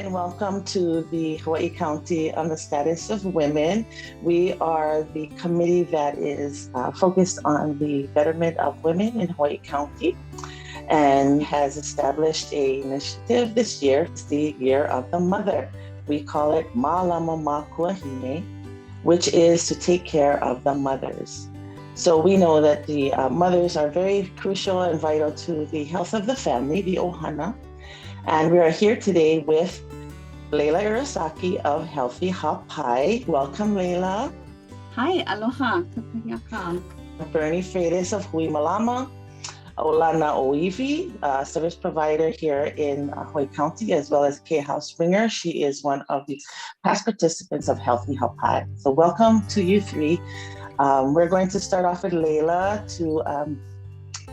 and welcome to the Hawai'i County on the Status of Women. We are the committee that is focused on the betterment of women in Hawai'i County and has established an initiative this year. It's the Year of the Mother. We call it Malama Makuahine, which is to take care of the mothers. So we know that the mothers are very crucial and vital to the health of the family, the ohana. And we are here today with Leila Ryusaki of Healthy Hapai. Welcome, Leila. Hi, aloha. Kakayaka. Bernie Freitas of Hui Malama, Olana Oiwi, service provider here in Hawai'i County, as well as Kehau Springer. She is one of the past participants of Healthy Hapai. So welcome to you three. We're going to start off with Leila to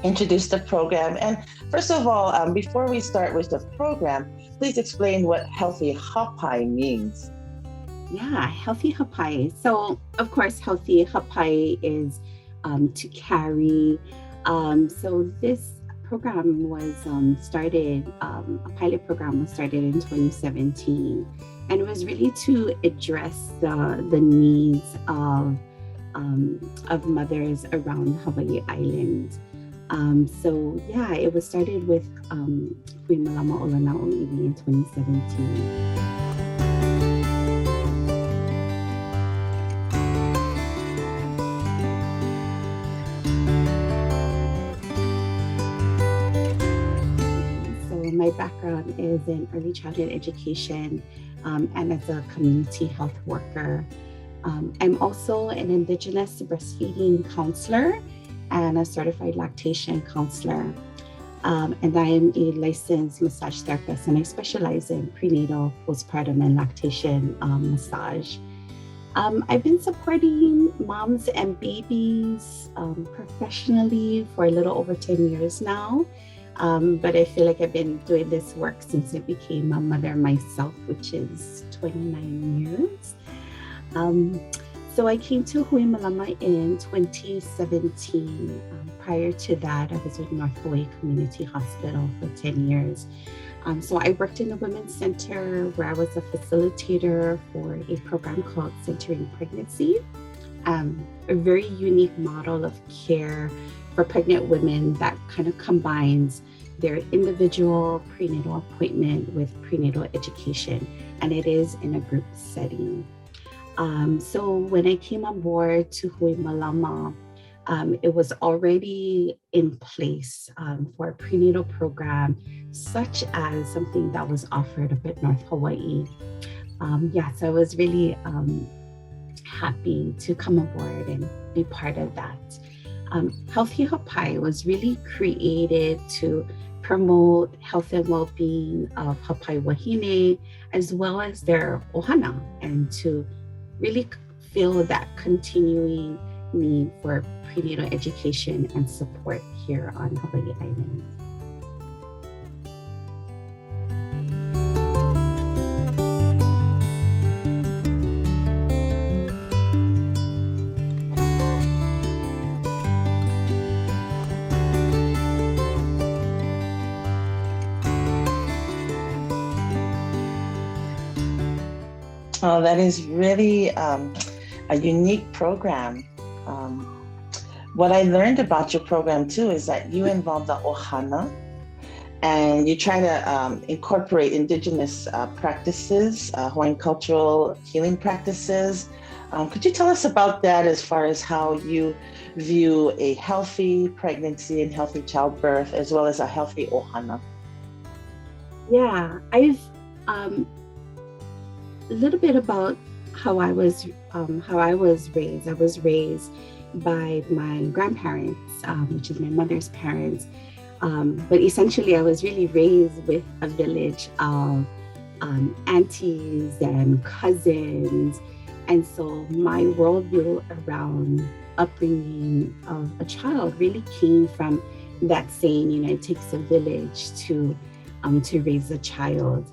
introduce the program. And first of all, before we start with the program, please explain what Healthy Hapai means. Yeah, Healthy Hapai. So, of course, Healthy Hapai is to carry. So this program was started, a pilot program was started in 2017. And it was really to address the needs of mothers around Hawai'i Island. So yeah, it was started with Hui Malama Olana Oiwi in 2017. My background is in early childhood education and as a community health worker. I'm also an Indigenous breastfeeding counselor and a certified lactation counselor. And I am a licensed massage therapist, and I specialize in prenatal, postpartum, and lactation massage. I've been supporting moms and babies professionally for a little over 10 years now. But I feel like I've been doing this work since I became a mother myself, which is 29 years. So I came to Hui Malama in 2017. Prior to that, I was with North Hawai'i Community Hospital for 10 years. So I worked in a women's center where I was a facilitator for a program called Centering Pregnancy, a very unique model of care for pregnant women that kind of combines their individual prenatal appointment with prenatal education, and it is in a group setting. So when I came on board to Hui Malama, it was already in place for a prenatal program, such as something that was offered up at North Hawaii. So I was really happy to come aboard and be part of that. Healthy Hapai was really created to promote health and well-being of Hapai wahine, as well as their ohana, and to really feel that continuing need for prenatal education and support here on Hawai'i Island. Oh, that is really a unique program. What I learned about your program too is that you involve the ohana and you try to incorporate Indigenous practices, Hawaiian cultural healing practices. Could you tell us about that as far as how you view a healthy pregnancy and healthy childbirth, as well as a healthy ohana? Yeah, I've a little bit about how I was raised. I was raised by my grandparents, which is my mother's parents. But essentially, I was really raised with a village of aunties and cousins. And so my worldview around upbringing of a child really came from that saying, it takes a village to raise a child.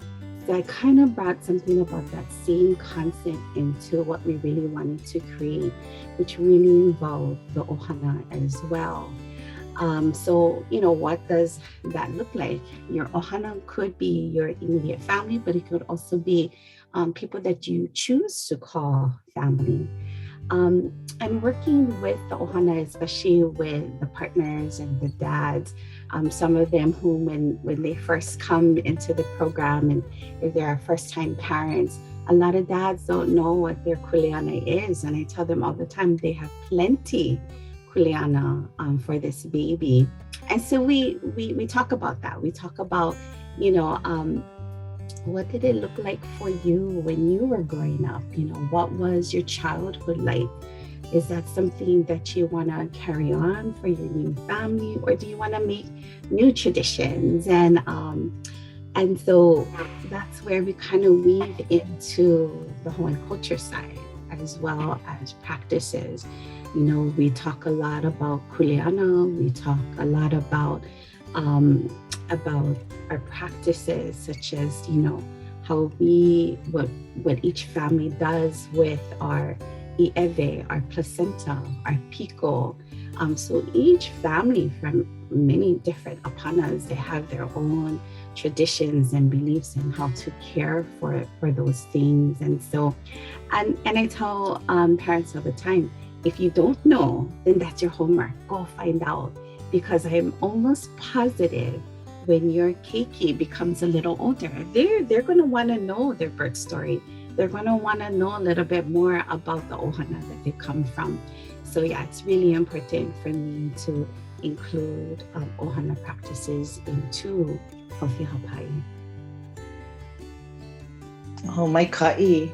So I kind of brought something about that same concept into what we really wanted to create, which really involved the ohana as well. So, what does that look like? Your ohana could be your immediate family, but it could also be people that you choose to call family. I'm working with the ohana, especially with the partners and the dads. Some of them who, when they first come into the program, and if they're first-time parents, a lot of dads don't know what their kuleana is. And I tell them all the time, they have plenty kuleana for this baby. And so we talk about that. We talk about, what did it look like for you when you were growing up? What was your childhood like? Is that something that you want to carry on for your new family, or do you want to make new traditions? And so that's where we kind of weave into the Hawaiian culture side as well as practices. We talk a lot about kuleana. We talk a lot about our practices, such as, how what each family does with our ieve, our placenta, our piko. So each family from many different apanas, they have their own traditions and beliefs in how to care for those things. And so, and I tell parents all the time, if you don't know, then that's your homework. Go find out, because I'm almost positive when your keiki becomes a little older, they're going to want to know their birth story. They're going to want to know a little bit more about the ohana that they come from. So yeah, it's really important for me to include ohana practices into Healthy Hapai. Oh, my ka'i.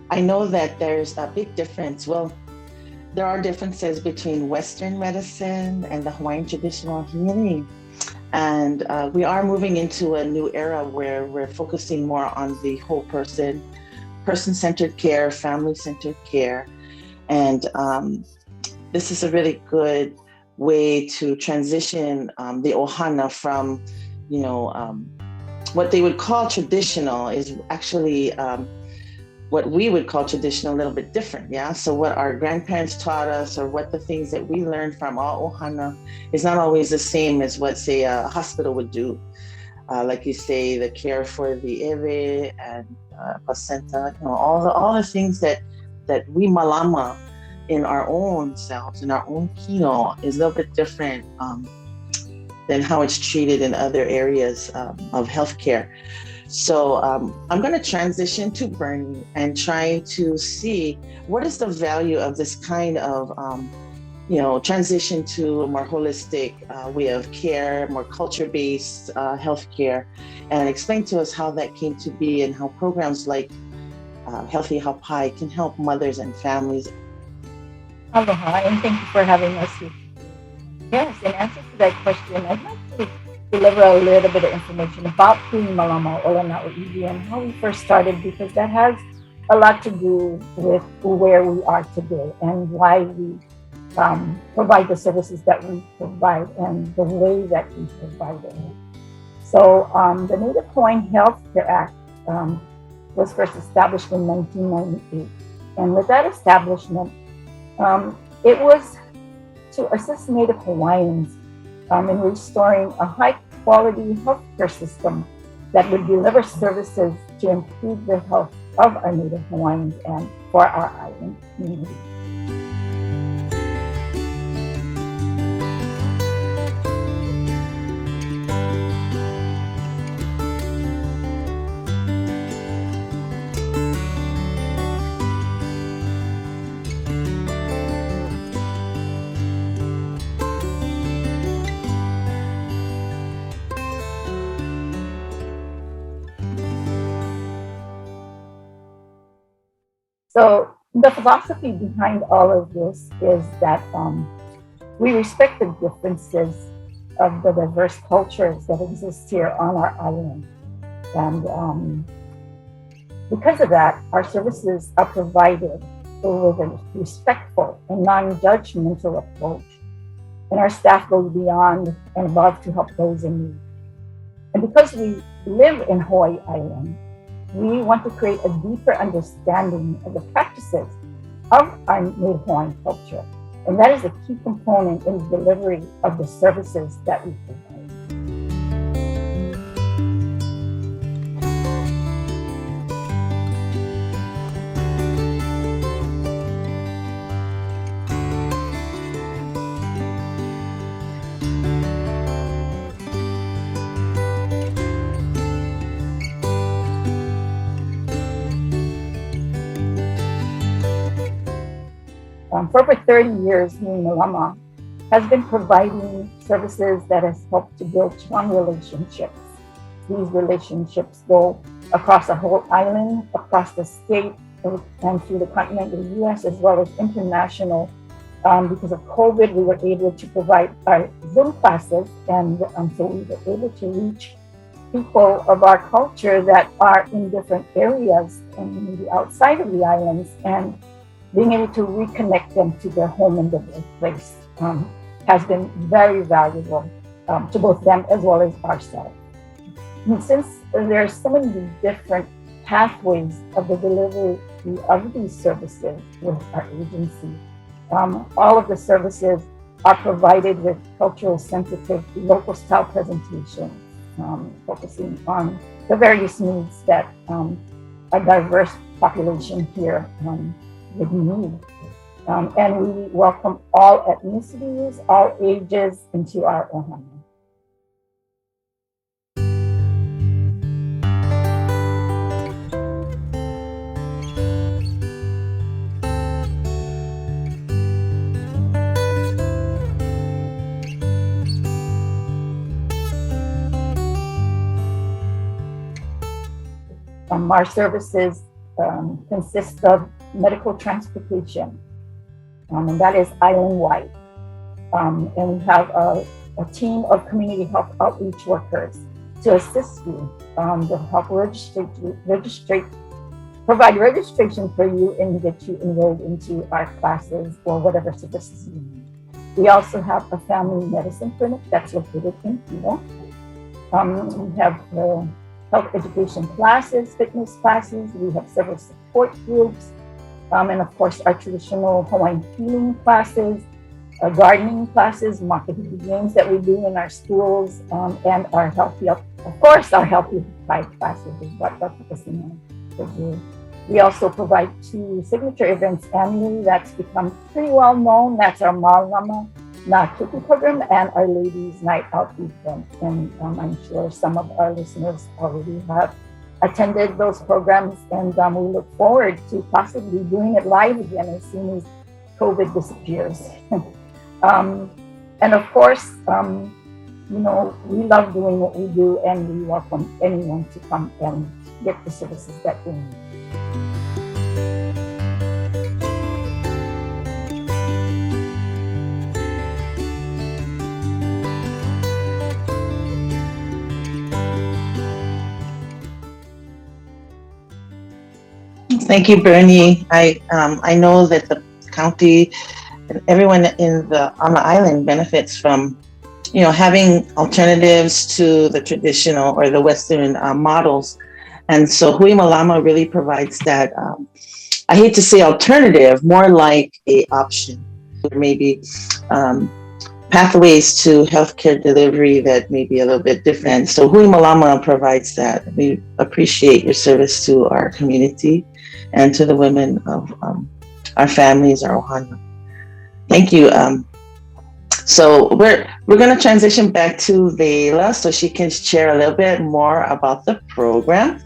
I know that there's a big difference. Well, there are differences between Western medicine and the Hawaiian traditional healing. And we are moving into a new era where we're focusing more on the whole person-centered care, family-centered care. And this is a really good way to transition the ohana from, what they would call traditional is actually what we would call traditional, a little bit different, yeah? So what our grandparents taught us, or what the things that we learned from our ohana, is not always the same as what, say, a hospital would do. Like you say, the care for the eve and placenta, all the things that we malama in our own selves, in our own kino, is a little bit different than how it's treated in other areas of healthcare. So I'm going to transition to Bernie and try to see what is the value of this kind of, transition to a more holistic way of care, more culture-based healthcare, and explain to us how that came to be and how programs like Healthy Hapai can help mothers and families. Aloha, and thank you for having us here. Yes, in answer to that question, I'd like to deliver a little bit of information about Hui Malama Oiwi and how we first started, because that has a lot to do with where we are today and why we provide the services that we provide and the way that we provide it. So the Native Hawaiian Health Care Act was first established in 1998. And with that establishment, it was to assist Native Hawaiians in restoring a high-quality healthcare system that would deliver services to improve the health of our Native Hawaiians and for our island community. So the philosophy behind all of this is that we respect the differences of the diverse cultures that exist here on our island. And because of that, our services are provided with a respectful and non-judgmental approach. And our staff goes beyond and above to help those in need. And because we live in Hawai'i Island, we want to create a deeper understanding of the practices of our Native Hawaiian culture, And that is a key component in the delivery of the services that we provide. For over 30 years, Hui Malama has been providing services that has helped to build strong relationships. These relationships go across the whole island, across the state, and through the continental US, as well as international. Because of COVID, we were able to provide our Zoom classes, and so we were able to reach people of our culture that are in different areas and maybe outside of the islands, and being able to reconnect them to their home and their birthplace has been very valuable to both them as well as ourselves. And since there are so many different pathways of the delivery of these services with our agency, all of the services are provided with cultural sensitive local style presentations, focusing on the various needs that a diverse population here would need. And we welcome all ethnicities, all ages into our ohana. Our services consist of medical transportation, and that is island-wide. And we have a team of community health outreach workers to assist you, to help provide registration for you and get you enrolled into our classes or whatever services you need. We also have a family medicine clinic that's located in Kehau. We have health education classes, fitness classes. We have several support groups. And of course, our traditional Hawaiian healing classes, gardening classes, marketing games that we do in our schools, and our Healthy Hapai classes is what we're focusing on. We also provide 2 signature events annually that's become pretty well known. That's our Malama Makuahine program and our Ladies Night Out event. And I'm sure some of our listeners already have attended those programs, and we look forward to possibly doing it live again as soon as COVID disappears. And of course, we love doing what we do, and we welcome anyone to come and get the services that they need. Thank you, Bernie. I know that the county and everyone on the island benefits from, having alternatives to the traditional or the Western models, and so Hui Malama really provides that. I hate to say alternative, more like a option, or maybe pathways to healthcare delivery that may be a little bit different. So Hui Malama provides that. We appreciate your service to our community and to the women of our families, our ohana. Thank you. So we're going to transition back to Leila so she can share a little bit more about the program.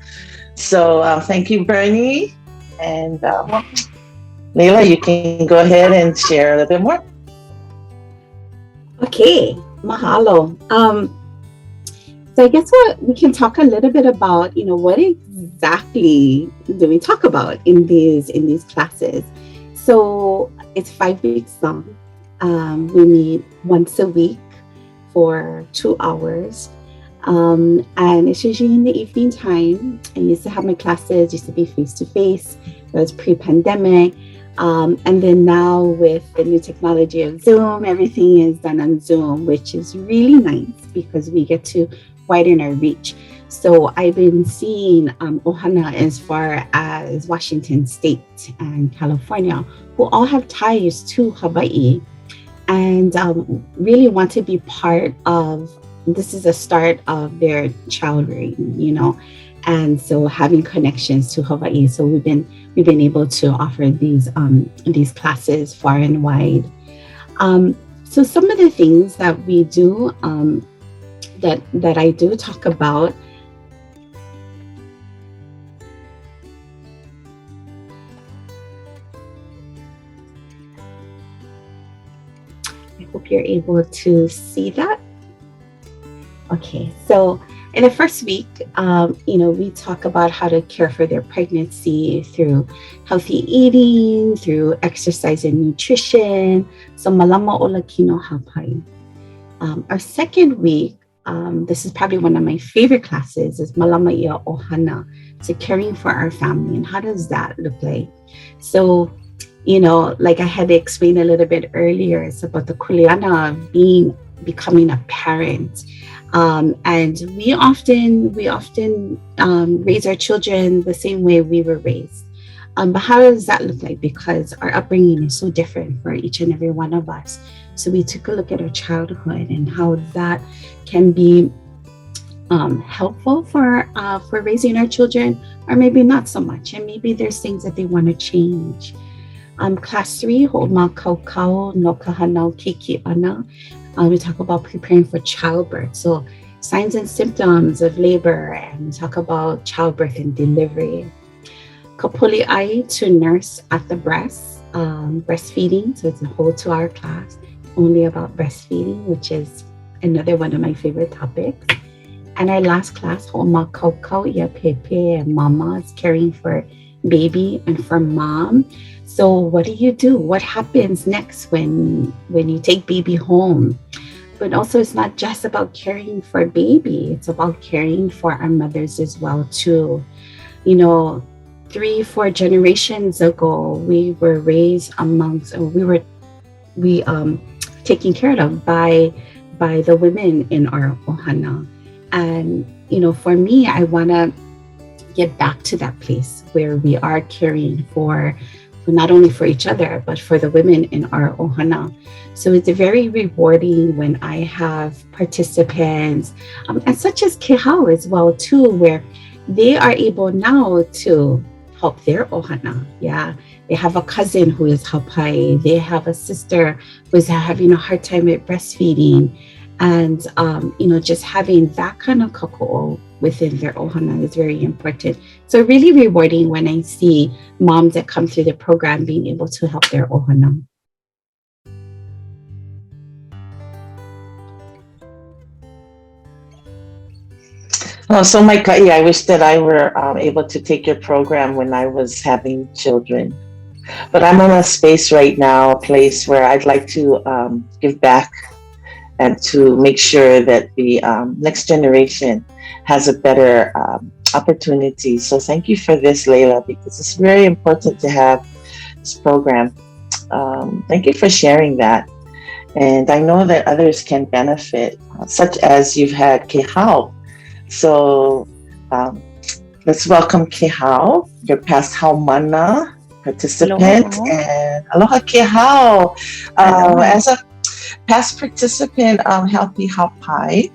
So thank you, Bernie. And Leila, you can go ahead and share a little bit more. Okay, mahalo. So I guess what we can talk a little bit about, what exactly do we talk about in these classes? So it's 5 weeks long. We meet once a week for 2 hours. And it's usually in the evening time. I used to have my classes, used to be face-to-face. It was pre-pandemic. And then now with the new technology of Zoom, everything is done on Zoom, which is really nice because we get to widen our reach. So I've been seeing ohana as far as Washington State and California, who all have ties to Hawaii. and really want to be part of. This is the start of their child rearing, and so having connections to Hawaii. So we've been able to offer these classes far and wide. So some of the things that we do, that I do talk about. I hope you're able to see that. Okay, so in the first week, we talk about how to care for their pregnancy through healthy eating, through exercise and nutrition. So Malama Olakino Hapai. Our second week, this is probably one of my favorite classes, is Malama Ia Ohana. So caring for our family, and how does that look like? So, like I had to explain a little bit earlier, it's about the kuleana of becoming a parent. And we often raise our children the same way we were raised. But how does that look like? Because our upbringing is so different for each and every one of us. So we took a look at our childhood and how that can be helpful for raising our children, or maybe not so much. And maybe there's things that they want to change. Class 3, Ho'oma Kaukau no Kahanau Kiki Ana. We talk about preparing for childbirth. So signs and symptoms of labor, and we talk about childbirth and delivery. Kapuli'ai, to nurse at the breast, breastfeeding. So it's a whole 2-hour class only about breastfeeding, which is another one of my favorite topics. And our last class, Ho'oma Kaukau Ia Pepe, and Mama, is caring for baby and for mom. So what do you do? What happens next when you take baby home? But also, it's not just about caring for baby. It's about caring for our mothers as well too. 3-4 generations ago, we were raised taken care of by the women in our ohana. And for me, I want to get back to that place where we are caring for not only for each other, but for the women in our ohana. So it's very rewarding when I have participants, and such as Kehau as well too, where they are able now to help their ohana. Yeah, they have a cousin who is hapai. They have a sister who is having a hard time with breastfeeding, and just having that kind of kako'o within their ohana is very important. So really rewarding when I see moms that come through the program being able to help their ohana. Oh, so my ka'i, I wish that I were able to take your program when I was having children. But I'm in a space right now, a place where I'd like to give back and to make sure that the next generation has a better opportunity. So thank you for this, Leila, because it's very important to have this program. Thank you for sharing that. And I know that others can benefit, such as you've had Kehau. So let's welcome Kehau, your past Haumana participant. Aloha. And aloha Kehau. As a past participant, Healthy Hapai,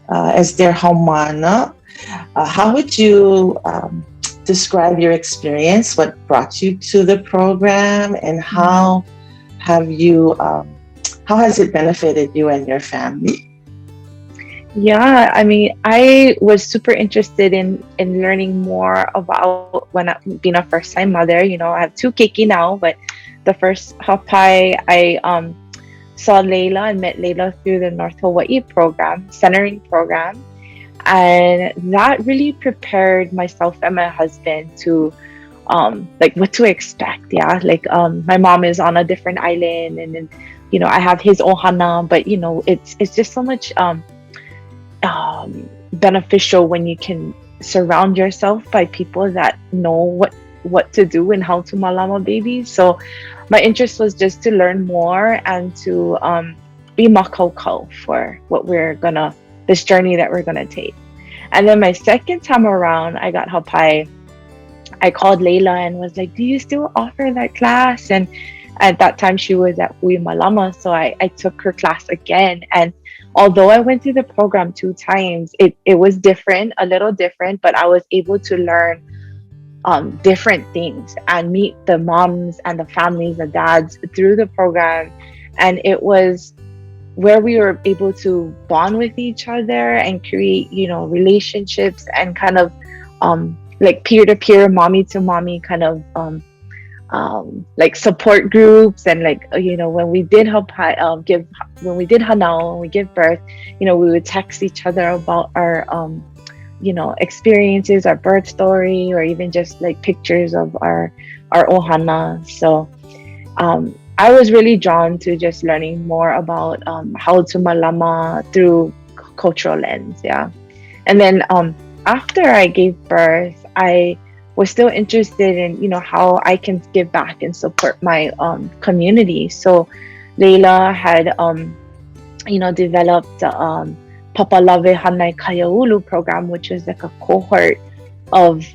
as their Haumana, how would you describe your experience? What brought you to the program, and how has it benefited you and your family? Yeah, I mean, I was super interested in learning more about being a first-time mother. I have 2 keiki now, but the first hapai, I saw Leila and met Leila through the North Hawaii program, centering program. And that really prepared myself and my husband to what to expect. Yeah, my mom is on a different island, and then I have his ohana, but it's just so much beneficial when you can surround yourself by people that know what to do and how to malama babies. So my interest was just to learn more and to be makaukau for this journey that we're gonna take. And then my second time around, I got hapai. I called Leila and was like, "Do you still offer that class?" And At that time, she was at Hui Malama, so I took her class again. And although I went through the program 2 times, it was different, a little different, but I was able to learn different things and meet the moms and the families, the dads through the program. And it was where we were able to bond with each other and create, relationships and kind of like peer-to-peer, mommy-to-mommy kind of like support groups. And like, when we did help when we did hanao, when we give birth, we would text each other about our experiences, our birth story, or even just like pictures of our ohana. So I was really drawn to just learning more about how to malama through cultural lens. Yeah. And then after I gave birth, I was still interested in how I can give back and support my community. So Leila had developed Papalave Hanai Kayaulu program, which is like a cohort of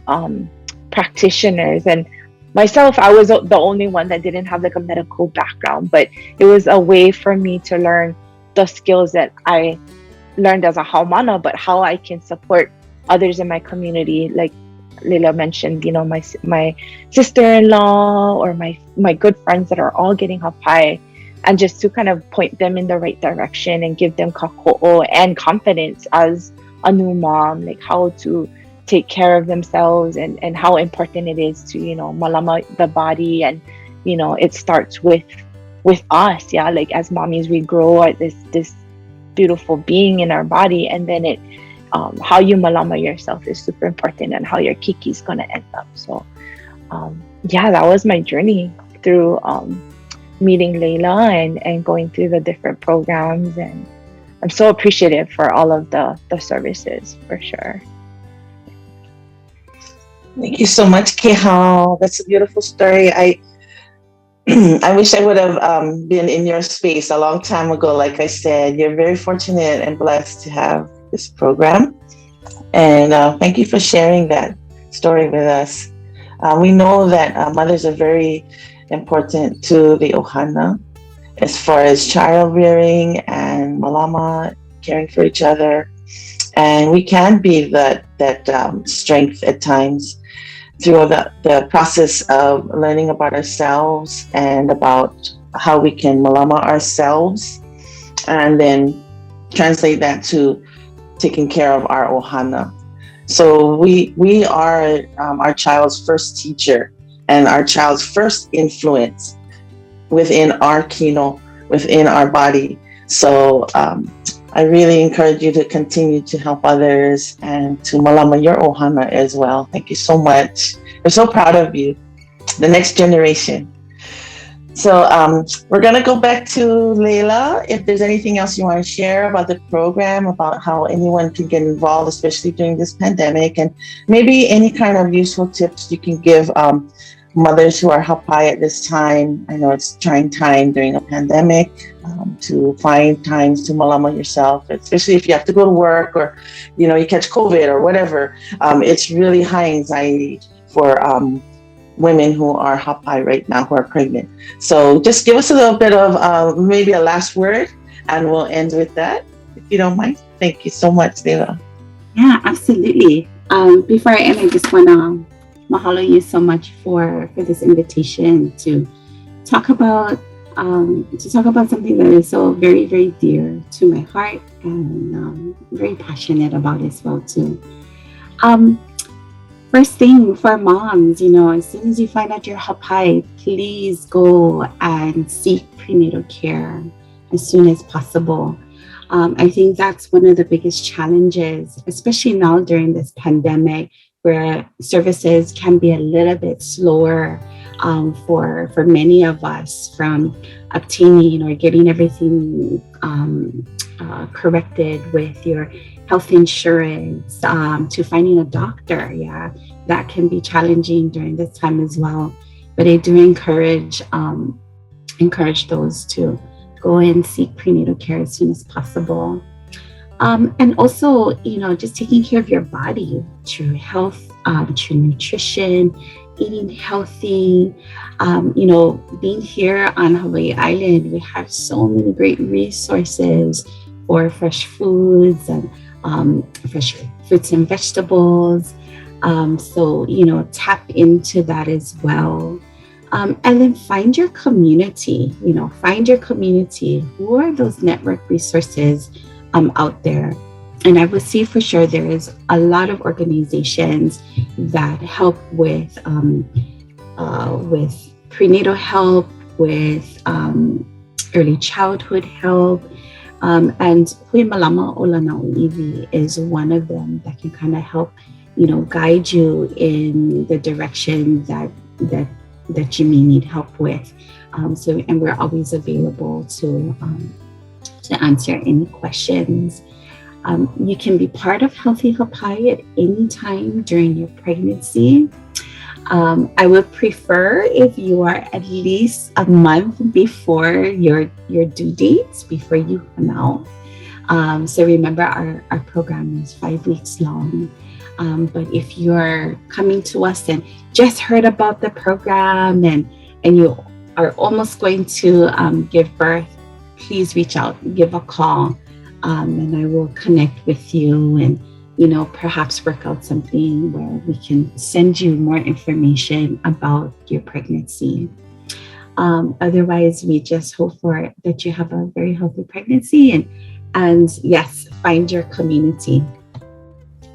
practitioners. And myself, I was the only one that didn't have like a medical background, but it was a way for me to learn the skills that I learned as a haumana, but how I can support others in my community. Like Leila mentioned, my sister-in-law or my good friends that are all getting hapai, and just to kind of point them in the right direction and give them kako'o and confidence as a new mom, like how to take care of themselves and how important it is to, malama the body. And, it starts with us. Yeah. Like as mommies, we grow at this beautiful being in our body. And then how you malama yourself is super important, and how your kiki is going to end up. So, that was my journey through, meeting Leila and going through the different programs. And I'm so appreciative for all of the services, for sure. Thank you so much, Kehau. That's a beautiful story. I wish I would have been in your space a long time ago. Like I said, you're very fortunate and blessed to have this program. And thank you for sharing that story with us. We know that mothers are very important to the ohana as far as child rearing and malama, caring for each other. And we can be that strength at times through the process of learning about ourselves and about how we can malama ourselves, and then translate that to taking care of our ohana. So we are our child's first teacher and our child's first influence within our kino, within our body. So I really encourage you to continue to help others and to malama your ohana as well. Thank you so much. We're so proud of you, the next generation. So we're going to go back to Leila. If there's anything else you want to share about the program, about how anyone can get involved, especially during this pandemic, and maybe any kind of useful tips you can give mothers who are hapai at this time. I know it's a trying time during a pandemic to find times to malama yourself, especially if you have to go to work or, you catch COVID or whatever. It's really high anxiety for women who are hapai right now, who are pregnant. So just give us a little bit of maybe a last word, and we'll end with that, if you don't mind. Thank you so much, Leila. Yeah, absolutely. Before I end, I just want to mahalo you so much for this invitation to talk about something that is so very, very dear to my heart, and very passionate about as well too. First thing for moms, as soon as you find out you're hapai, please go and seek prenatal care as soon as possible. I think that's one of the biggest challenges, especially now during this pandemic, where services can be a little bit slower for many of us, from obtaining or getting everything corrected with your health insurance, to finding a doctor. Yeah, that can be challenging during this time as well. But I do encourage those to go and seek prenatal care as soon as possible. And also, just taking care of your body through health, through nutrition, eating healthy. Being here on Hawaii Island, we have so many great resources for fresh foods and fresh fruits and vegetables. So, tap into that as well. And then find your community, find your community. Who are those network resources out there? And I would say for sure there is a lot of organizations that help with prenatal help, with early childhood help. And Hui Malama Oiwi is one of them that can kind of help, guide you in the direction that you may need help with. And we're always available to answer any questions. You can be part of Healthy Hapai at any time during your pregnancy. I would prefer if you are at least a month before your due dates, before you come out. So remember, our program is 5 weeks long. But if you're coming to us and just heard about the program and you are almost going to give birth, please reach out, give a call, and I will connect with you and, perhaps work out something where we can send you more information about your pregnancy. Otherwise, we just hope that you have a very healthy pregnancy and yes, find your community.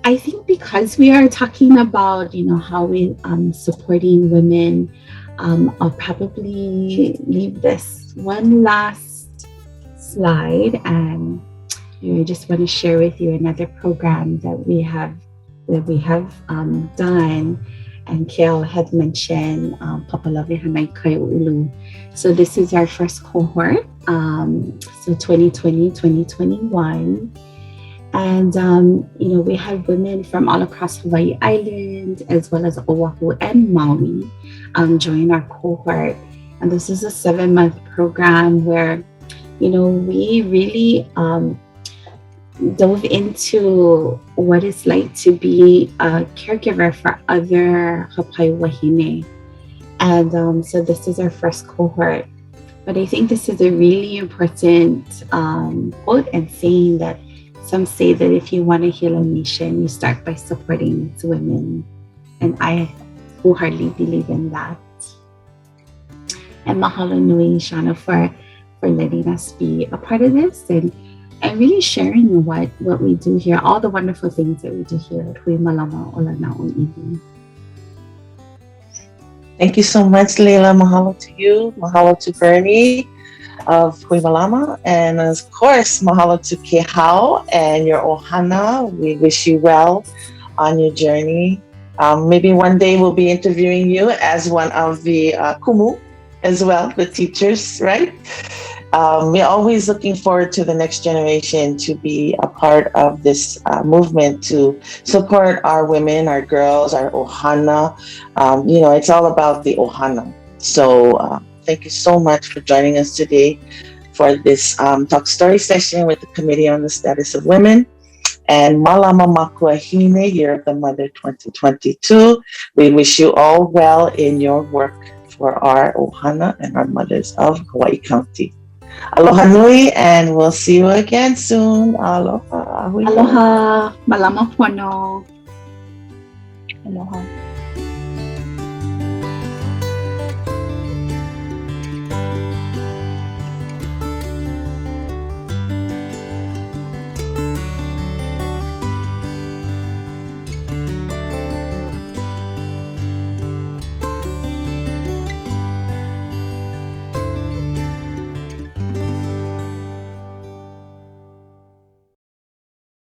I think because we are talking about, how we supporting women, I'll probably leave this one last slide, and I just want to share with you another program that we have done. And Kehau had mentioned Papalawe Hanai Kai Ulu. So this is our first cohort, so 2020, 2021. And, we have women from all across Hawai'i Island, as well as Oahu and Maui, join our cohort. And this is a 7-month program where, we really dove into what it's like to be a caregiver for other hapai wahine. And so this is our first cohort. But I think this is a really important quote and saying that some say that if you want to heal a nation, you start by supporting its women. And I wholeheartedly believe in that. And mahalo nui, Shana, for letting us be a part of this and really sharing what we do here, all the wonderful things that we do here at Hui Malama Oiwi. Thank you so much, Leila. Mahalo to you. Mahalo to Bernie of Hui Malama. And of course, mahalo to Kehau and your ohana. We wish you well on your journey. Maybe one day we'll be interviewing you as one of the kumu as well, the teachers, right? We're always looking forward to the next generation to be a part of this movement to support our women, our girls, our ohana. It's all about the ohana. So thank you so much for joining us today for this talk story session with the Committee on the Status of Women. And Malama Makuahine Year of the Mother 2022. We wish you all well in your work for our ohana and our mothers of Hawai'i County. Aloha nui, and we'll see you again soon. Aloha. Aloha. Malama pono. Aloha.